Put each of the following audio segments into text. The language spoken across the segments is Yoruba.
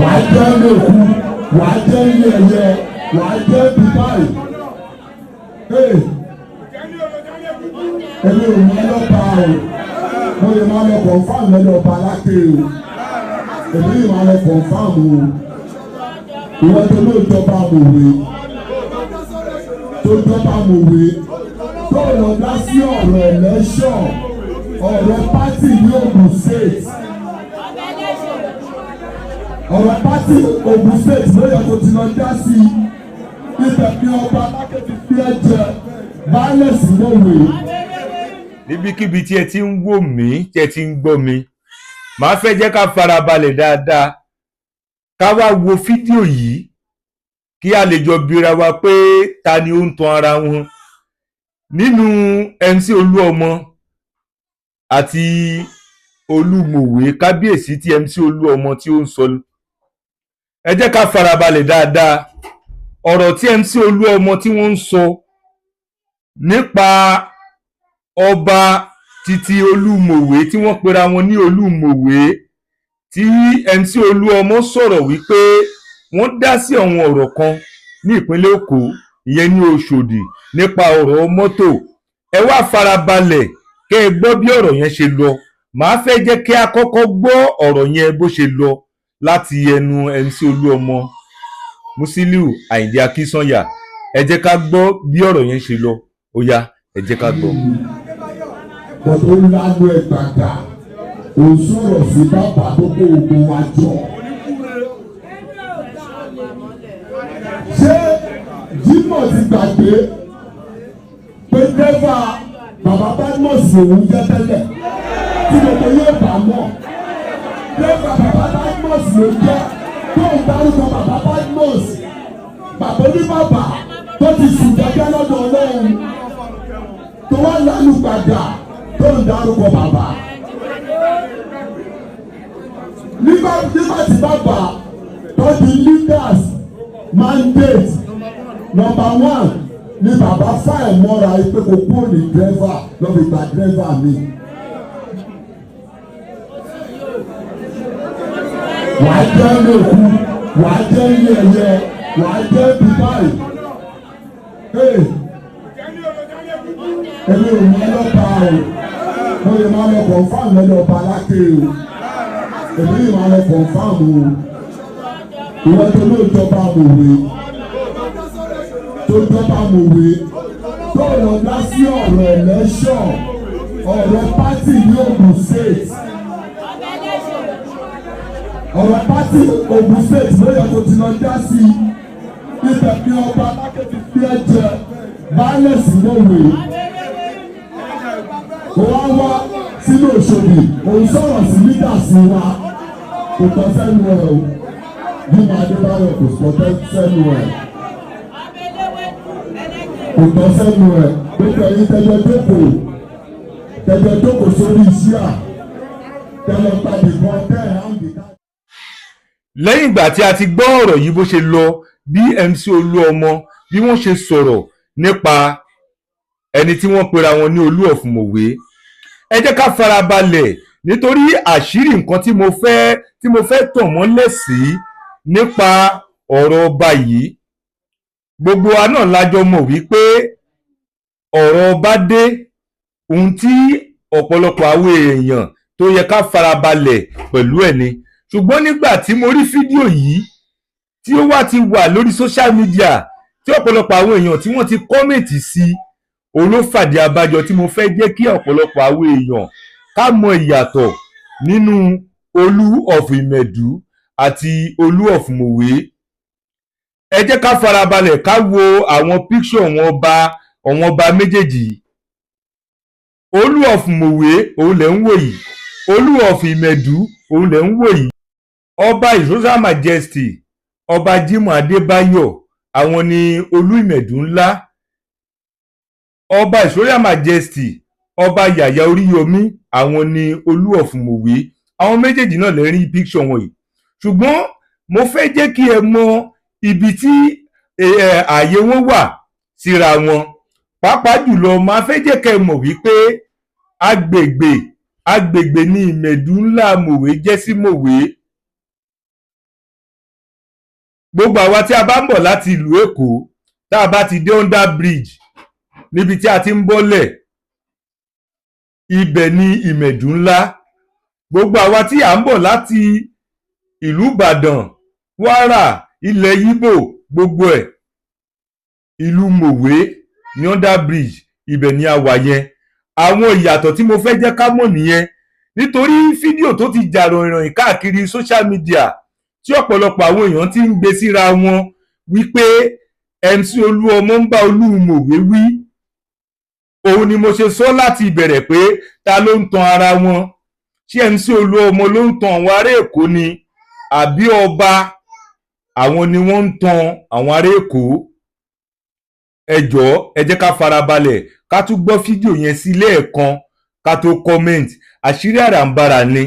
wàá jẹ́ lóku wàá jẹ́ yẹ̀yẹ́ wàá jẹ́ Dubai. Èmi ò mọ ọlọ́pàá o, mo lè máa lọ confam lọ́dọ̀ ọba aláké o, èmi yìí máa lọ confam o. Ìwọ́n tó ló jọba mòwe tó jọba mòwe tó lọ dá sí ọ̀rọ̀ election ọ̀rọ̀ pátì ní Ògùn State. Ọ̀rọ̀ pátì Ògùn State ló yẹ kó ti lọ dá sí ibẹ̀ bí ọba aláké ti fi ẹ jẹ baálẹ̀ sí mòwe. Níbikíbi tí ẹ ti ń wò mí tí ẹ ti ń gbọ́ mi, màá fẹ́ jẹ́ ká farabalẹ̀ dáadáa ká wá wo fídíò yìí kí a lè jọ bira wa pé ta ni ó ń tan ara wọn nínú MC Olúọmọ àti Olúmọ̀wé kábíyèsí tí MC Olúọmọ tí ó ń sọ. Ẹ jẹ́ ká farabalẹ̀ dáadáa ọ̀rọ̀ tí MC Olúọmọ tí wọ́n ń sọ nípa ọba títí Olúmọ̀wé tí wọ́n pera wọn ní Olúmọ̀wé, tí MC Olúọmọ sọ̀rọ̀ wípé wọ́n dá sí àwọn ọ̀rọ̀ kan ní ìpínlẹ̀ Èkó, ìyẹn ní Òṣòdì, nípa ọ̀rọ̀ mọ́tò. Ẹ wá farabalẹ̀ kẹ́ ẹ gbọ́ bí ọ̀rọ̀ yẹn ṣe lọ. Màá fẹ́ jẹ́ kí a kọ́kọ́ gbọ́ ọ̀rọ̀ yẹn bó ṣe lọ láti ẹnu MC Olúọmọ Musiliu Àyìndé Akínsànyà. Ẹ jẹ́ ká gbọ́ bí ọ̀rọ̀ yẹn ṣe lọ. Ó yá, ẹ jẹ́ ká gbọ́. Bọ̀dọ̀ ńláńú ẹ̀ gbàgbà ò sọ̀rọ̀ sí bàbá tó kó ogun wa jọ. Ṣé Jimoh ti gbàgbé pé dẹ́fà bàbá Badmus òun jẹ́ tẹ́lẹ̀ tí gbogbo yóò bá mọ̀? Dẹ́fà bàbá Badmus ló jẹ́ tó ń dárúkọ bàbá Badmus, bàbá oníbàbà tó ti sùn gẹ́gẹ́ lọ́dọ̀ Ọlọ́run tó wá lánàá gbàgbà tó ń dárúkọ bàbá. Nígbà tí bàbá tó di leaders mandate #1 ni bàbá fáì mọ́ra pé kò kúrò ní dírẹ́fà lọ́ọ́ fi gba dírẹ́fà mi. Wàá jẹ́ lóku wàá jẹ́ yẹ̀yẹ́ wàá jẹ́ Dubai. Èmi ò mọ ọlọ́pàá o, mo lè máa lọ confam lọ́dọ̀ ọba aláké o, èmi yìí máa lọ confam o. Ìwọ́n tó ló jọba mòwe tó jọba mòwe tó lọ dá sí ọ̀rọ̀ election ọ̀rọ̀ pátì ní Ògùn State. Ọ̀rọ̀ pátì Ògùn State ló yẹ kó ti lọ dá sí ibẹ̀ bí ọba aláké ti fi ẹ jẹ baálẹ̀ sí mòwe. Kò wá wá sínú Òṣòdì òun sọ̀rọ̀ sí leaders wa kò tọ́ sẹ́nu ẹ̀ o. Jimoh Adébáyọ̀ kò sọ sẹ́nu ẹ̀. Kò tọ́ sẹ́nu ẹ̀. Gbogbo ẹ̀yin tẹ́jọ́ jókòó sórí iṣẹ́ à tẹ́lọ̀ tàbí kan tẹ́ ẹ̀ hàn dìkan. Lẹ́yìn ìgbà tí a ti gbọ́ ọ̀rọ̀ yìí bó ṣe lọ, bí MC Olúọmọ bí wọ́n ṣe sọ̀rọ̀ nípa ẹni tí wọ́n pera wọn ní Olú of Mòwe, ẹ jẹ́ ká farabalẹ̀ nítorí àṣírí nǹkan tí mo fẹ́ tàn mọ́lẹ̀ sí nípa ọ̀rọ̀ ọba yìí. Gbogbo wa náà lájọ mọ̀ wípé ọ̀rọ̀ ọba dé, ohun tí ọ̀pọ̀lọpọ̀ àwọn èèyàn tó yẹ ká farabalẹ̀ pẹ̀lú ẹ̀ ni. Ṣùgbọ́n nígbà tí mo rí fídíò yìí tí ó wá ti wà lórí social media tí ọ̀pọ̀lọpọ̀ àwọn èèyàn tí wọ́n ti kọ́mẹ̀tì sí, òun ló fàdí abájọ tí mo fẹ́ jẹ́ kí ọ̀pọ̀lọpọ̀ àwọn èèyàn ká mọ ìyàtọ̀ nínú Olú of Ìmẹ̀dú àti Olú of Mòwe. Ẹ jẹ́ ká farabalẹ̀ ká wo àwọn picture àwọn ọba méjèèjì. Olú of Mòwe òun lẹ̀ ń wò yìí, Olú of Ìmẹ̀dú òun lẹ̀ ń wò yìí. Ọba His Royal Majesty Ọba Jimoh Adébáyọ̀ àwọn ni Olú Ìmẹ̀dú ńlá. Ọba His Royal Majesty Ọba Yàyà Oríyọmí àwọn ni Olú of Mòwe. Àwọn méjèèjì náà lè rí picture wọn yìí. Ṣùgbọ́n mo fẹ́ jẹ́ kí ẹ mọ ibi tí ààyè wọn wà síra wọn. Pàápàá jùlọ máa fẹ́ jẹ́ kẹ́ ẹ mọ̀ wípé agbègbè ní Ìmẹ̀dú ńlá Mòwe jẹ́ sí Mòwe. gbogbo àwa tí a bá ń bọ̀ láti ìlú Èkó tá a bá ti dé under bridge níbi tí a ti ń bọ́lẹ̀ ibẹ̀ ni ìmẹ̀dù ńlá. Gbogbo àwa tí à ń bọ̀ láti ìlú Ìbàdàn, Kwara, ilẹ̀ Yíbò, gbogbo ẹ̀ ìlú Mòwe ní under bridge ibẹ̀ ni a wà yẹn. Àwọn ìyàtọ̀ tí mo fẹ́ jẹ́ ká mọ̀ nìyẹn, nítorí fídíò tó ti jà ròyìn káàkiri social media tí ọ̀pọ̀lọpọ̀ àwọn èèyàn ti ń gbé síra wọn wípé MC Olúọmọ ń bá Olúmòwe wí. Òun ni mo ṣe sọ láti ìbẹ̀rẹ̀ pé ta ló ń tan ara wọn? Ṣé MC Olúọmọ ló ń tan àwọn ará Èkó ni àbí ọba? Àwọn ni wọ́n ń tan àwọn ará Èkó. Ẹ jọ̀ọ́ ẹ jẹ́ ká farabalẹ̀ ká tún gbọ́ fídíò yẹn sí lẹ́ẹ̀kan ká tó comment. Àṣírí àràǹbarà ni,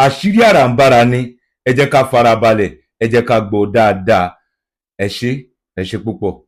àṣírí àràǹbarà ni. Ẹ jẹ́ ká farabalẹ̀, ẹ jẹ́ ká gbọ́ dáadáa. Ẹ ṣé púpọ̀.